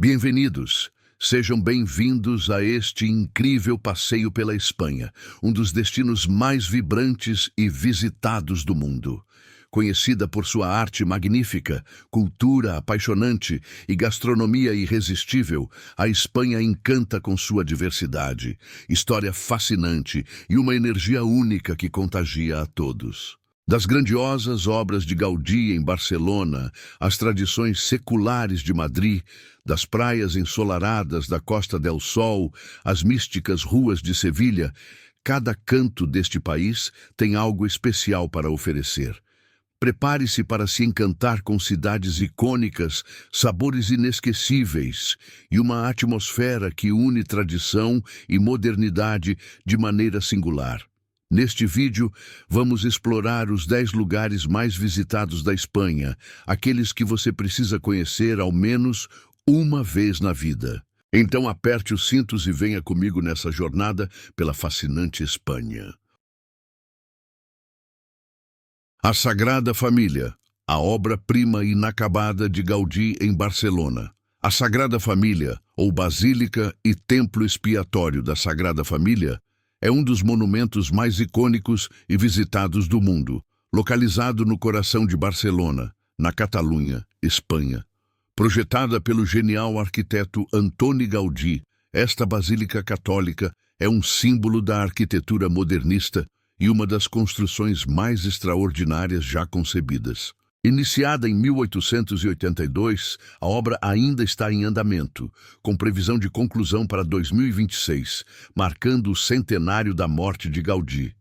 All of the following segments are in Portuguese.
Bem-vindos! Sejam bem-vindos a este incrível passeio pela Espanha, um dos destinos mais vibrantes e visitados do mundo. Conhecida por sua arte magnífica, cultura apaixonante e gastronomia irresistível, a Espanha encanta com sua diversidade, história fascinante e uma energia única que contagia a todos. Das grandiosas obras de Gaudí em Barcelona, às tradições seculares de Madrid, das praias ensolaradas da Costa del Sol, às místicas ruas de Sevilha, cada canto deste país tem algo especial para oferecer. Prepare-se para se encantar com cidades icônicas, sabores inesquecíveis e uma atmosfera que une tradição e modernidade de maneira singular. Neste vídeo, vamos explorar os 10 lugares mais visitados da Espanha, aqueles que você precisa conhecer ao menos uma vez na vida. Então aperte os cintos e venha comigo nessa jornada pela fascinante Espanha. A Sagrada Família, a obra-prima inacabada de Gaudí em Barcelona. A Sagrada Família, ou Basílica e Templo Expiatório da Sagrada Família, é um dos monumentos mais icônicos e visitados do mundo, localizado no coração de Barcelona, na Catalunha, Espanha. Projetada pelo genial arquiteto Antoni Gaudí, esta basílica católica é um símbolo da arquitetura modernista e uma das construções mais extraordinárias já concebidas. Iniciada em 1882, a obra ainda está em andamento, com previsão de conclusão para 2026, marcando o centenário da morte de Gaudí.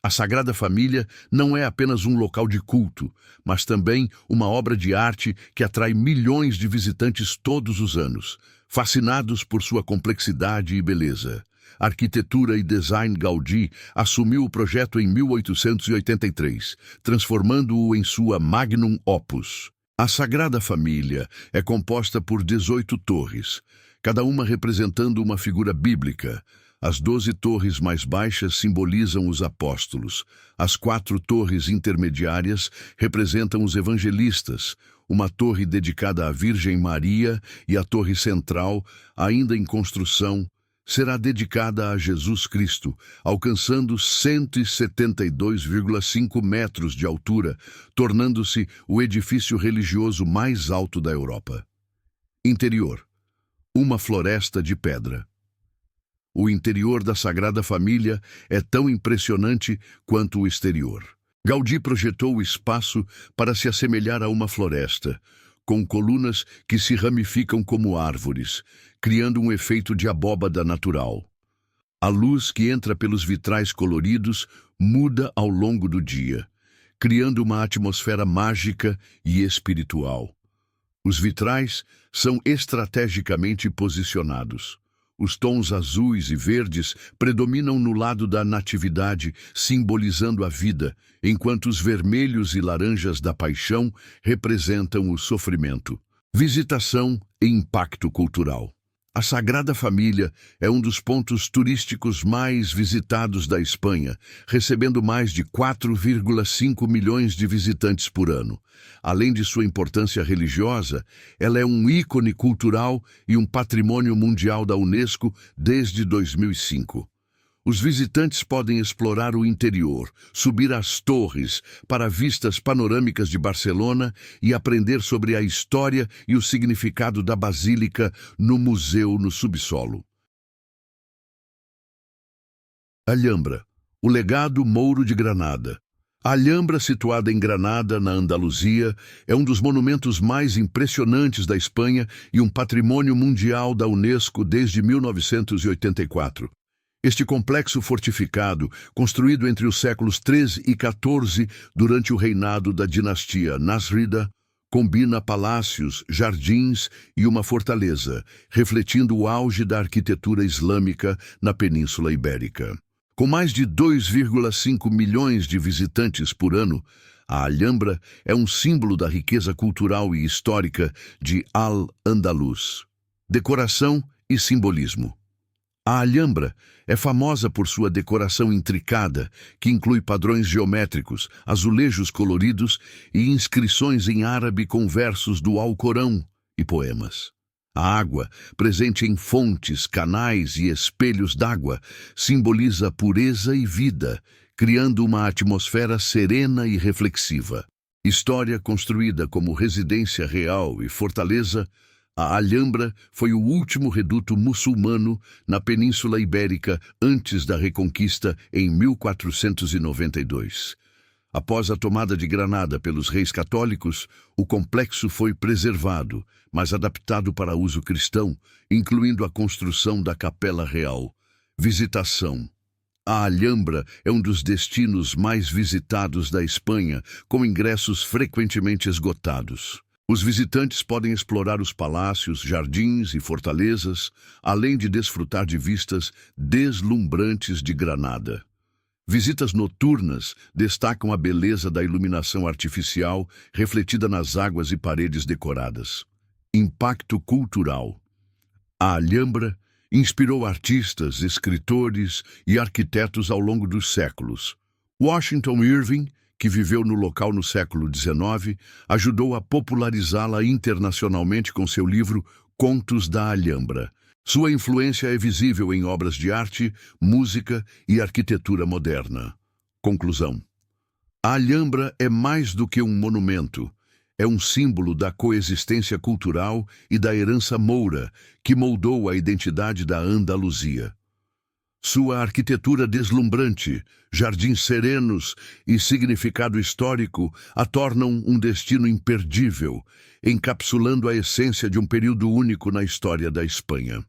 A Sagrada Família não é apenas um local de culto, mas também uma obra de arte que atrai milhões de visitantes todos os anos, fascinados por sua complexidade e beleza. Arquitetura e Design Gaudí assumiu o projeto em 1883, transformando-o em sua magnum opus. A Sagrada Família é composta por 18 torres, cada uma representando uma figura bíblica. As 12 torres mais baixas simbolizam os apóstolos. As 4 torres intermediárias representam os evangelistas, uma torre dedicada à Virgem Maria e a torre central, ainda em construção, será dedicada a Jesus Cristo, alcançando 172,5 metros de altura, tornando-se o edifício religioso mais alto da Europa. Interior: uma floresta de pedra. O interior da Sagrada Família é tão impressionante quanto o exterior. Gaudí projetou o espaço para se assemelhar a uma floresta, com colunas que se ramificam como árvores, criando um efeito de abóbada natural. A luz que entra pelos vitrais coloridos muda ao longo do dia, criando uma atmosfera mágica e espiritual. Os vitrais são estrategicamente posicionados. Os tons azuis e verdes predominam no lado da Natividade, simbolizando a vida, enquanto os vermelhos e laranjas da Paixão representam o sofrimento. Visitação e impacto cultural. A Sagrada Família é um dos pontos turísticos mais visitados da Espanha, recebendo mais de 4,5 milhões de visitantes por ano. Além de sua importância religiosa, ela é um ícone cultural e um patrimônio mundial da Unesco desde 2005. Os visitantes podem explorar o interior, subir às torres para vistas panorâmicas de Barcelona e aprender sobre a história e o significado da Basílica no museu no subsolo. Alhambra, o legado mouro de Granada. A Alhambra, situada em Granada, na Andaluzia, é um dos monumentos mais impressionantes da Espanha e um patrimônio mundial da Unesco desde 1984. Este complexo fortificado, construído entre os séculos XIII e XIV durante o reinado da dinastia Nasrida, combina palácios, jardins e uma fortaleza, refletindo o auge da arquitetura islâmica na Península Ibérica. Com mais de 2,5 milhões de visitantes por ano, a Alhambra é um símbolo da riqueza cultural e histórica de Al-Andalus. Decoração e simbolismo. A Alhambra é famosa por sua decoração intricada, que inclui padrões geométricos, azulejos coloridos e inscrições em árabe com versos do Alcorão e poemas. A água, presente em fontes, canais e espelhos d'água, simboliza pureza e vida, criando uma atmosfera serena e reflexiva. História construída como residência real e fortaleza, a Alhambra foi o último reduto muçulmano na Península Ibérica antes da Reconquista em 1492. Após a tomada de Granada pelos reis católicos, o complexo foi preservado, mas adaptado para uso cristão, incluindo a construção da Capela Real. Visitação. A Alhambra é um dos destinos mais visitados da Espanha, com ingressos frequentemente esgotados. Os visitantes podem explorar os palácios, jardins e fortalezas, além de desfrutar de vistas deslumbrantes de Granada. Visitas noturnas destacam a beleza da iluminação artificial refletida nas águas e paredes decoradas. Impacto cultural. A Alhambra inspirou artistas, escritores e arquitetos ao longo dos séculos. Washington Irving, que viveu no local no século XIX, ajudou a popularizá-la internacionalmente com seu livro Contos da Alhambra. Sua influência é visível em obras de arte, música e arquitetura moderna. Conclusão. A Alhambra é mais do que um monumento. É um símbolo da coexistência cultural e da herança moura que moldou a identidade da Andaluzia. Sua arquitetura deslumbrante, jardins serenos e significado histórico a tornam um destino imperdível, encapsulando a essência de um período único na história da Espanha.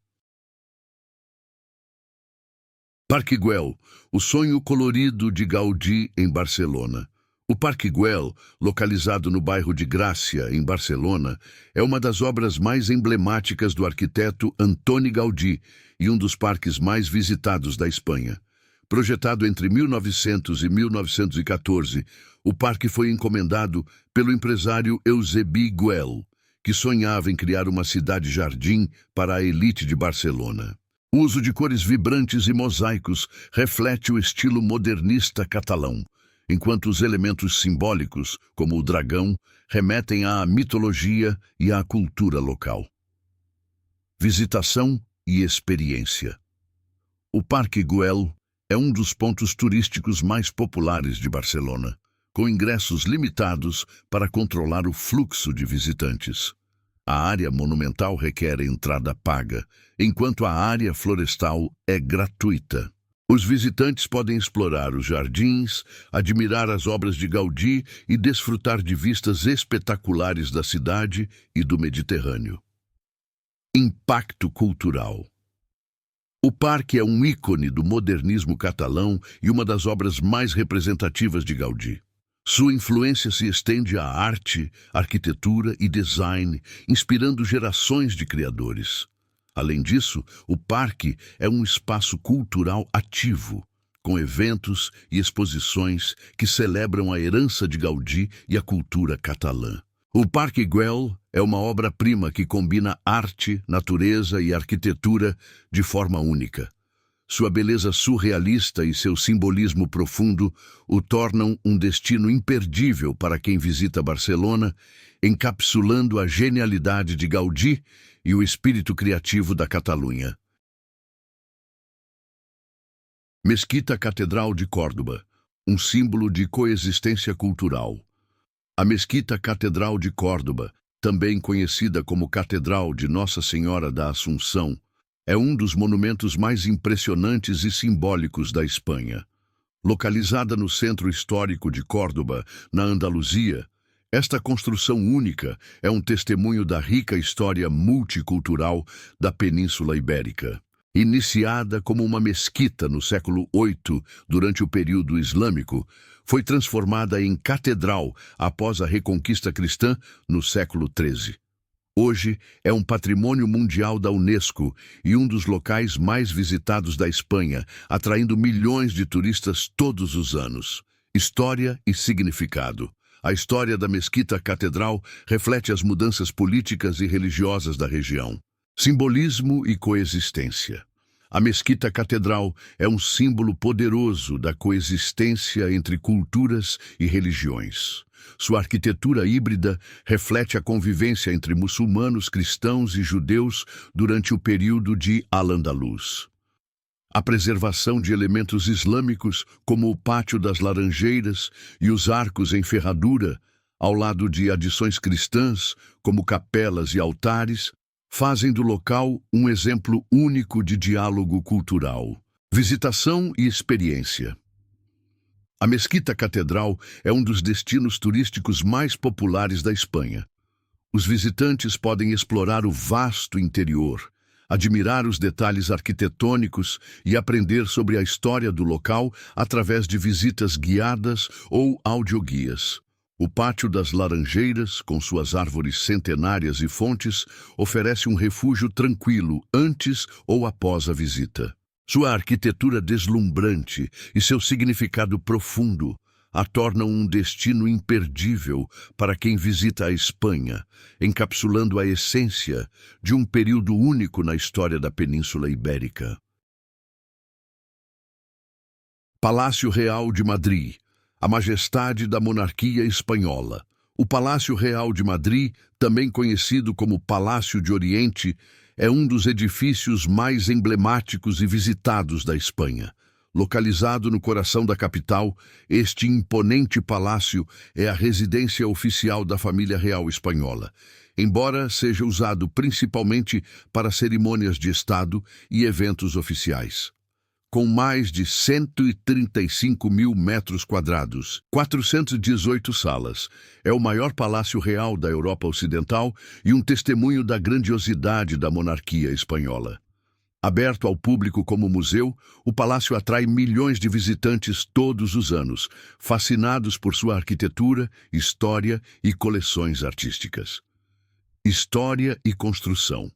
Parque Güell, o sonho colorido de Gaudí em Barcelona. O Parque Güell, localizado no bairro de Gràcia, em Barcelona, é uma das obras mais emblemáticas do arquiteto Antoni Gaudí e um dos parques mais visitados da Espanha. Projetado entre 1900 e 1914, o parque foi encomendado pelo empresário Eusebi Güell, que sonhava em criar uma cidade-jardim para a elite de Barcelona. O uso de cores vibrantes e mosaicos reflete o estilo modernista catalão, enquanto os elementos simbólicos, como o dragão, remetem à mitologia e à cultura local. Visitação e experiência. O Parque Güell é um dos pontos turísticos mais populares de Barcelona, com ingressos limitados para controlar o fluxo de visitantes. A área monumental requer entrada paga, enquanto a área florestal é gratuita. Os visitantes podem explorar os jardins, admirar as obras de Gaudí e desfrutar de vistas espetaculares da cidade e do Mediterrâneo. Impacto cultural. O parque é um ícone do modernismo catalão e uma das obras mais representativas de Gaudí. Sua influência se estende à arte, arquitetura e design, inspirando gerações de criadores. Além disso, o parque é um espaço cultural ativo, com eventos e exposições que celebram a herança de Gaudí e a cultura catalã. O Parque Güell é uma obra-prima que combina arte, natureza e arquitetura de forma única. Sua beleza surrealista e seu simbolismo profundo o tornam um destino imperdível para quem visita Barcelona, encapsulando a genialidade de Gaudí e o espírito criativo da Catalunha. Mesquita Catedral de Córdoba, um símbolo de coexistência cultural. A Mesquita Catedral de Córdoba, também conhecida como Catedral de Nossa Senhora da Assunção, é um dos monumentos mais impressionantes e simbólicos da Espanha. Localizada no centro histórico de Córdoba, na Andaluzia, esta construção única é um testemunho da rica história multicultural da Península Ibérica. Iniciada como uma mesquita no século VIII durante o período islâmico, foi transformada em catedral após a Reconquista cristã no século XIII. Hoje é um patrimônio mundial da Unesco e um dos locais mais visitados da Espanha, atraindo milhões de turistas todos os anos. História e significado. A história da Mesquita Catedral reflete as mudanças políticas e religiosas da região. Simbolismo e coexistência. A Mesquita Catedral é um símbolo poderoso da coexistência entre culturas e religiões. Sua arquitetura híbrida reflete a convivência entre muçulmanos, cristãos e judeus durante o período de Al-Andalus. A preservação de elementos islâmicos, como o Pátio das Laranjeiras e os arcos em ferradura, ao lado de adições cristãs, como capelas e altares, fazem do local um exemplo único de diálogo cultural. Visitação e experiência. A Mesquita Catedral é um dos destinos turísticos mais populares da Espanha. Os visitantes podem explorar o vasto interior, admirar os detalhes arquitetônicos e aprender sobre a história do local através de visitas guiadas ou audioguias. O Pátio das Laranjeiras, com suas árvores centenárias e fontes, oferece um refúgio tranquilo antes ou após a visita. Sua arquitetura deslumbrante e seu significado profundo a tornam um destino imperdível para quem visita a Espanha, encapsulando a essência de um período único na história da Península Ibérica. Palácio Real de Madrid. A majestade da monarquia espanhola. O Palácio Real de Madrid, também conhecido como Palácio de Oriente, é um dos edifícios mais emblemáticos e visitados da Espanha. Localizado no coração da capital, este imponente palácio é a residência oficial da família real espanhola, embora seja usado principalmente para cerimônias de Estado e eventos oficiais. Com mais de 135 mil metros quadrados, 418 salas, é o maior palácio real da Europa Ocidental e um testemunho da grandiosidade da monarquia espanhola. Aberto ao público como museu, o palácio atrai milhões de visitantes todos os anos, fascinados por sua arquitetura, história e coleções artísticas. História e construção.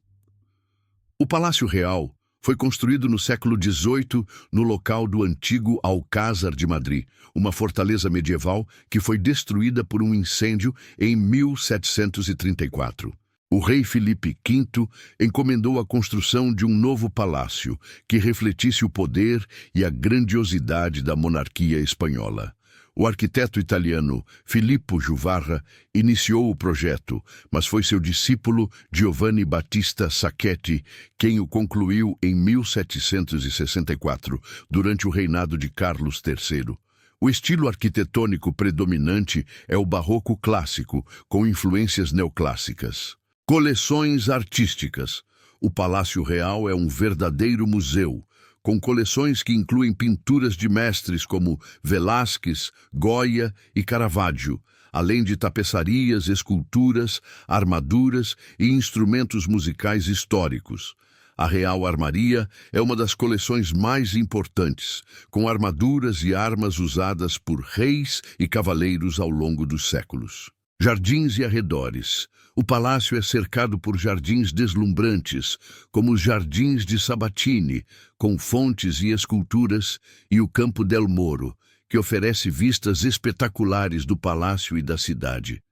O Palácio Real foi construído no século XVIII no local do antigo Alcázar de Madrid, uma fortaleza medieval que foi destruída por um incêndio em 1734. O rei Filipe V encomendou a construção de um novo palácio que refletisse o poder e a grandiosidade da monarquia espanhola. O arquiteto italiano Filippo Juvarra iniciou o projeto, mas foi seu discípulo Giovanni Battista Sacchetti quem o concluiu em 1764, durante o reinado de Carlos III. O estilo arquitetônico predominante é o barroco clássico, com influências neoclássicas. Coleções artísticas. O Palácio Real é um verdadeiro museu, com coleções que incluem pinturas de mestres como Velázquez, Goya e Caravaggio, além de tapeçarias, esculturas, armaduras e instrumentos musicais históricos. A Real Armaria é uma das coleções mais importantes, com armaduras e armas usadas por reis e cavaleiros ao longo dos séculos. Jardins e arredores. O palácio é cercado por jardins deslumbrantes, como os Jardins de Sabatini, com fontes e esculturas, e o Campo del Moro, que oferece vistas espetaculares do palácio e da cidade.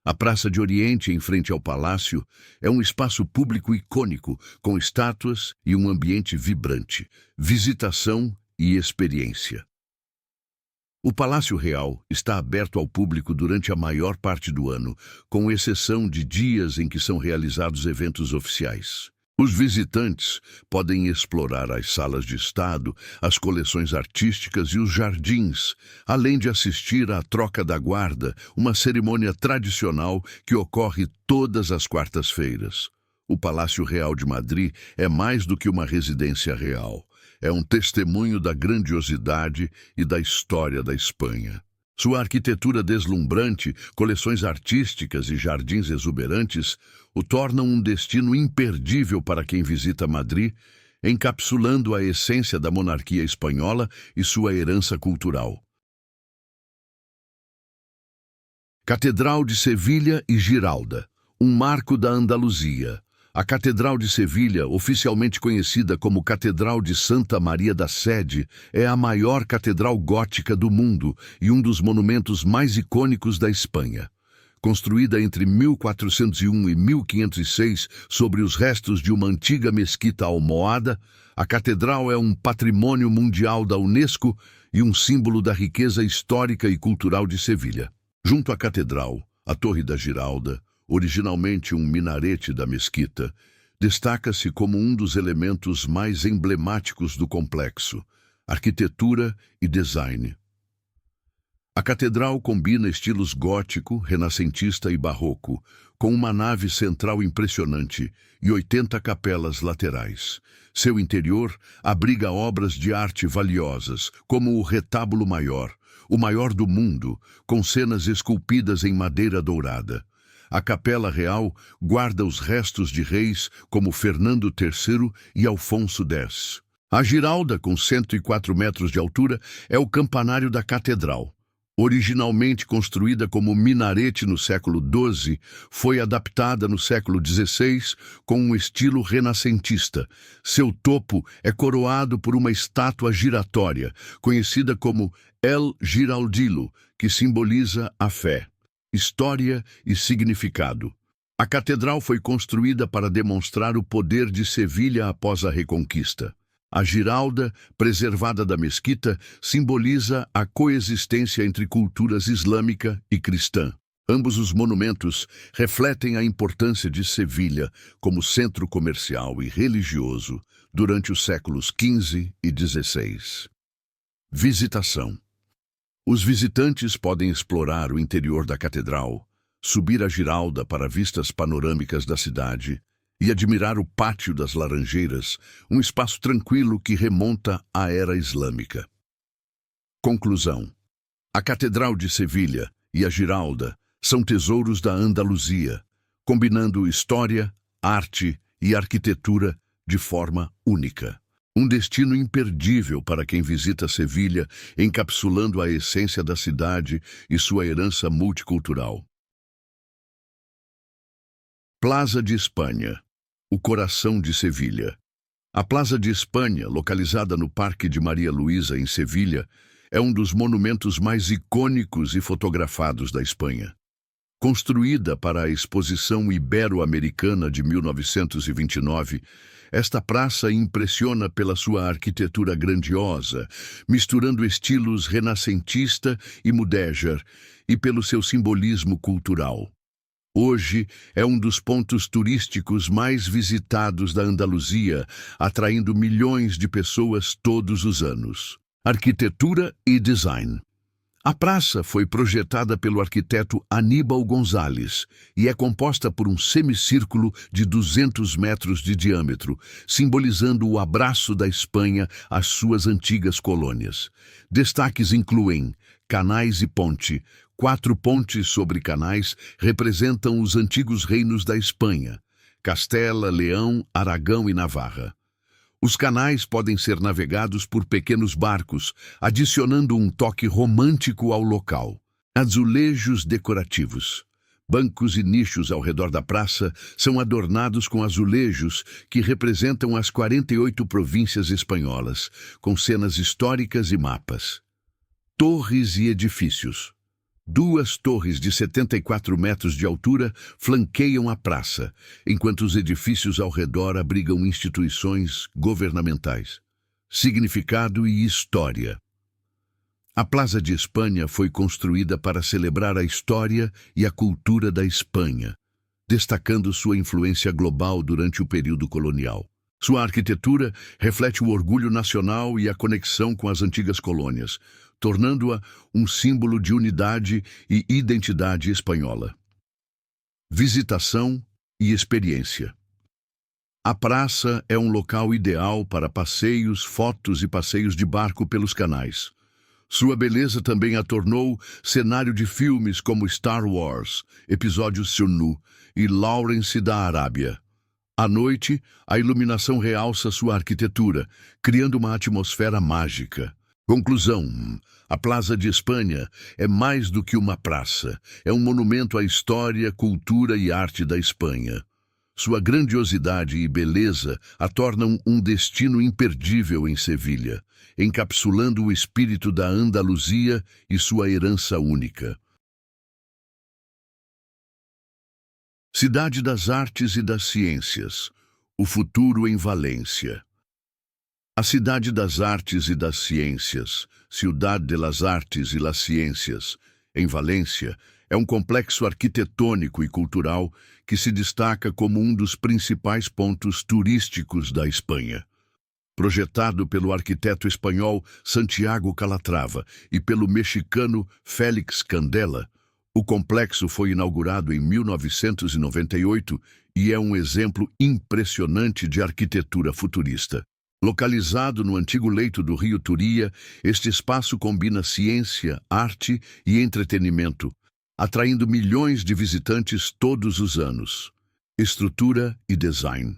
A Praça de Oriente, em frente ao palácio, é um espaço público icônico, com estátuas e um ambiente vibrante, visitação e experiência. O Palácio Real está aberto ao público durante a maior parte do ano, com exceção de dias em que são realizados eventos oficiais. Os visitantes podem explorar as salas de estado, as coleções artísticas e os jardins, além de assistir à troca da guarda, uma cerimônia tradicional que ocorre todas as quartas-feiras. O Palácio Real de Madrid é mais do que uma residência real. É um testemunho da grandiosidade e da história da Espanha. Sua arquitetura deslumbrante, coleções artísticas e jardins exuberantes o tornam um destino imperdível para quem visita Madrid, encapsulando a essência da monarquia espanhola e sua herança cultural. Catedral de Sevilha e Giralda, um marco da Andaluzia. A Catedral de Sevilha, oficialmente conhecida como Catedral de Santa Maria da Sede, é a maior catedral gótica do mundo e um dos monumentos mais icônicos da Espanha. Construída entre 1401 e 1506 sobre os restos de uma antiga mesquita almohada, a catedral é um patrimônio mundial da Unesco e um símbolo da riqueza histórica e cultural de Sevilha. Junto à catedral, a Torre da Giralda, originalmente um minarete da mesquita, destaca-se como um dos elementos mais emblemáticos do complexo, arquitetura e design. A catedral combina estilos gótico, renascentista e barroco, com uma nave central impressionante e 80 capelas laterais. Seu interior abriga obras de arte valiosas, como o retábulo maior, o maior do mundo, com cenas esculpidas em madeira dourada. A Capela Real guarda os restos de reis como Fernando III e Alfonso X. A Giralda, com 104 metros de altura, é o campanário da catedral. Originalmente construída como minarete no século XII, foi adaptada no século XVI com um estilo renascentista. Seu topo é coroado por uma estátua giratória, conhecida como El Giraldillo, que simboliza a fé, história e significado. A catedral foi construída para demonstrar o poder de Sevilha após a Reconquista. A Giralda, preservada da mesquita, simboliza a coexistência entre culturas islâmica e cristã. Ambos os monumentos refletem a importância de Sevilha como centro comercial e religioso durante os séculos XV e XVI. Visitação. Os visitantes podem explorar o interior da catedral, subir a Giralda para vistas panorâmicas da cidade e admirar o Pátio das Laranjeiras, um espaço tranquilo que remonta à era islâmica. Conclusão. A Catedral de Sevilha e a Giralda são tesouros da Andaluzia, combinando história, arte e arquitetura de forma única. Um destino imperdível para quem visita Sevilha, encapsulando a essência da cidade e sua herança multicultural. Plaza de Espanha, o coração de Sevilha. A Plaza de Espanha, localizada no Parque de Maria Luísa, em Sevilha, é um dos monumentos mais icônicos e fotografados da Espanha. Construída para a Exposição Ibero-Americana de 1929, esta praça impressiona pela sua arquitetura grandiosa, misturando estilos renascentista e mudéjar, e pelo seu simbolismo cultural. Hoje é um dos pontos turísticos mais visitados da Andaluzia, atraindo milhões de pessoas todos os anos. Arquitetura e design. A praça foi projetada pelo arquiteto Aníbal González e é composta por um semicírculo de 200 metros de diâmetro, simbolizando o abraço da Espanha às suas antigas colônias. Destaques incluem canais e ponte. 4 pontes sobre canais representam os antigos reinos da Espanha: Castela, Leão, Aragão e Navarra. Os canais podem ser navegados por pequenos barcos, adicionando um toque romântico ao local. Azulejos decorativos. Bancos e nichos ao redor da praça são adornados com azulejos que representam as 48 províncias espanholas, com cenas históricas e mapas. Torres e edifícios. 2 torres de 74 metros de altura flanqueiam a praça, enquanto os edifícios ao redor abrigam instituições governamentais. Significado e história. A Plaza de Espanha foi construída para celebrar a história e a cultura da Espanha, destacando sua influência global durante o período colonial. Sua arquitetura reflete o orgulho nacional e a conexão com as antigas colônias, tornando-a um símbolo de unidade e identidade espanhola. Visitação e experiência. A praça é um local ideal para passeios, fotos e passeios de barco pelos canais. Sua beleza também a tornou cenário de filmes como Star Wars, Episódio Sunu e Lawrence da Arábia. À noite, a iluminação realça sua arquitetura, criando uma atmosfera mágica. Conclusão. A Plaza de Espanha é mais do que uma praça. É um monumento à história, cultura e arte da Espanha. Sua grandiosidade e beleza a tornam um destino imperdível em Sevilha, encapsulando o espírito da Andaluzia e sua herança única. Cidade das Artes e das Ciências. O futuro em Valência. A Cidade das Artes e das Ciências, Ciudad de las Artes y las Ciencias, em Valência, é um complexo arquitetônico e cultural que se destaca como um dos principais pontos turísticos da Espanha. Projetado pelo arquiteto espanhol Santiago Calatrava e pelo mexicano Félix Candela, o complexo foi inaugurado em 1998 e é um exemplo impressionante de arquitetura futurista. Localizado no antigo leito do rio Turia, este espaço combina ciência, arte e entretenimento, atraindo milhões de visitantes todos os anos. Estrutura e design.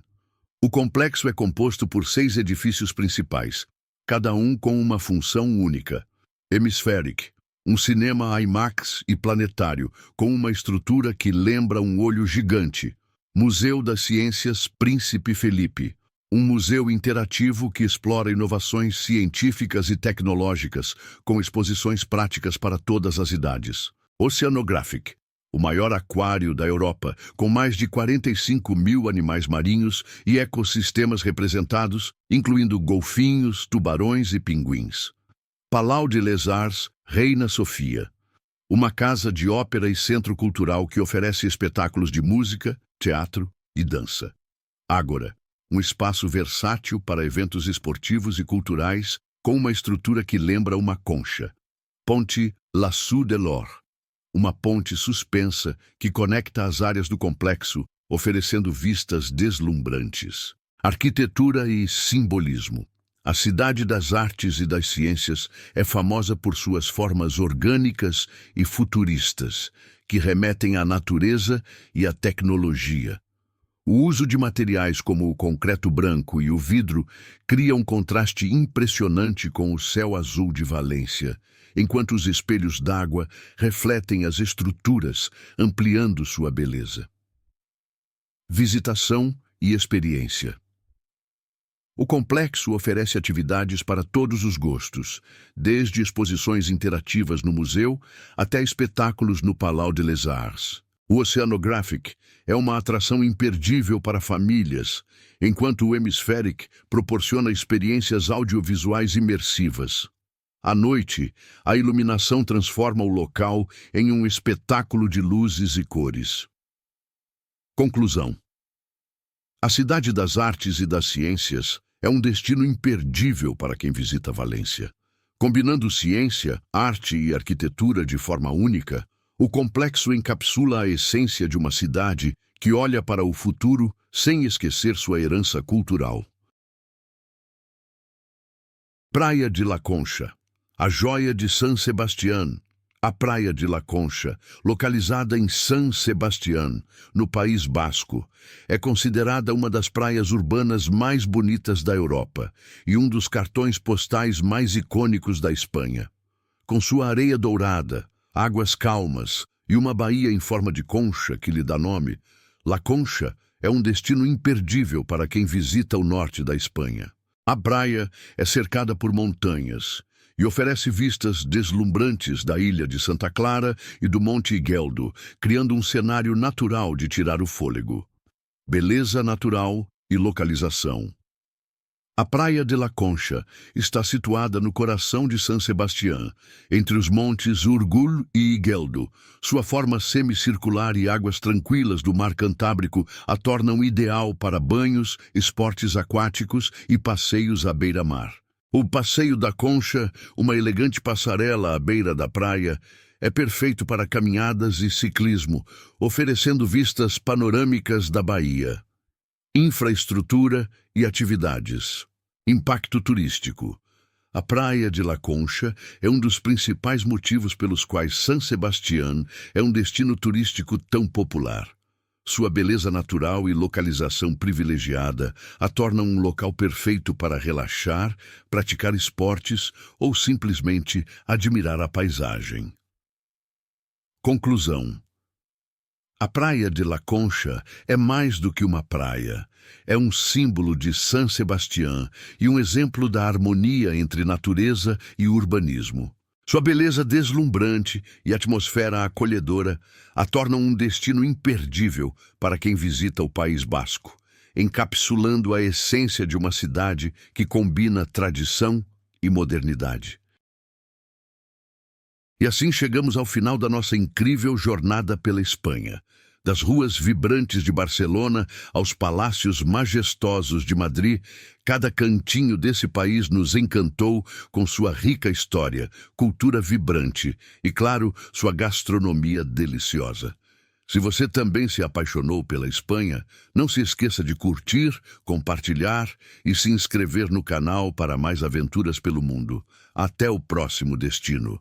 O complexo é composto por 6 edifícios principais, cada um com uma função única. Hemispheric, um cinema IMAX e planetário, com uma estrutura que lembra um olho gigante. Museu das Ciências Príncipe Felipe, um museu interativo que explora inovações científicas e tecnológicas, com exposições práticas para todas as idades. Oceanographic, o maior aquário da Europa, com mais de 45 mil animais marinhos e ecossistemas representados, incluindo golfinhos, tubarões e pinguins. Palau de les Arts, Reina Sofia, uma casa de ópera e centro cultural que oferece espetáculos de música, teatro e dança. Ágora, um espaço versátil para eventos esportivos e culturais, com uma estrutura que lembra uma concha. Ponte Laçu de l'Or, uma ponte suspensa que conecta as áreas do complexo, oferecendo vistas deslumbrantes. Arquitetura e simbolismo. A Cidade das Artes e das Ciências é famosa por suas formas orgânicas e futuristas, que remetem à natureza e à tecnologia. O uso de materiais como o concreto branco e o vidro cria um contraste impressionante com o céu azul de Valência, enquanto os espelhos d'água refletem as estruturas, ampliando sua beleza. Visitação e experiência. O complexo oferece atividades para todos os gostos, desde exposições interativas no museu até espetáculos no Palau de les Arts. O Oceanographic é uma atração imperdível para famílias, enquanto o Hemispheric proporciona experiências audiovisuais imersivas. À noite, a iluminação transforma o local em um espetáculo de luzes e cores. Conclusão. A Cidade das Artes e das Ciências é um destino imperdível para quem visita Valência. Combinando ciência, arte e arquitetura de forma única, o complexo encapsula a essência de uma cidade que olha para o futuro sem esquecer sua herança cultural. Praia de La Concha, a joia de San Sebastián. A Praia de La Concha, localizada em San Sebastián, no País Basco, é considerada uma das praias urbanas mais bonitas da Europa e um dos cartões postais mais icônicos da Espanha. Com sua areia dourada, águas calmas e uma baía em forma de concha que lhe dá nome, La Concha é um destino imperdível para quem visita o norte da Espanha. A praia é cercada por montanhas e oferece vistas deslumbrantes da ilha de Santa Clara e do Monte Gueldo, criando um cenário natural de tirar o fôlego. Beleza natural e localização. A Praia de La Concha está situada no coração de San Sebastián, entre os montes Urgul e Gueldo. Sua forma semicircular e águas tranquilas do Mar Cantábrico a tornam ideal para banhos, esportes aquáticos e passeios à beira-mar. O Passeio da Concha, uma elegante passarela à beira da praia, é perfeito para caminhadas e ciclismo, oferecendo vistas panorâmicas da Bahia. Infraestrutura e atividades. Impacto turístico. A Praia de La Concha é um dos principais motivos pelos quais San Sebastián é um destino turístico tão popular. Sua beleza natural e localização privilegiada a tornam um local perfeito para relaxar, praticar esportes ou simplesmente admirar a paisagem. Conclusão. A Praia de La Concha é mais do que uma praia. É um símbolo de San Sebastián e um exemplo da harmonia entre natureza e urbanismo. Sua beleza deslumbrante e atmosfera acolhedora a tornam um destino imperdível para quem visita o País Basco, encapsulando a essência de uma cidade que combina tradição e modernidade. E assim chegamos ao final da nossa incrível jornada pela Espanha. Das ruas vibrantes de Barcelona aos palácios majestosos de Madrid, cada cantinho desse país nos encantou com sua rica história, cultura vibrante e, claro, sua gastronomia deliciosa. Se você também se apaixonou pela Espanha, não se esqueça de curtir, compartilhar e se inscrever no canal para mais aventuras pelo mundo. Até o próximo destino.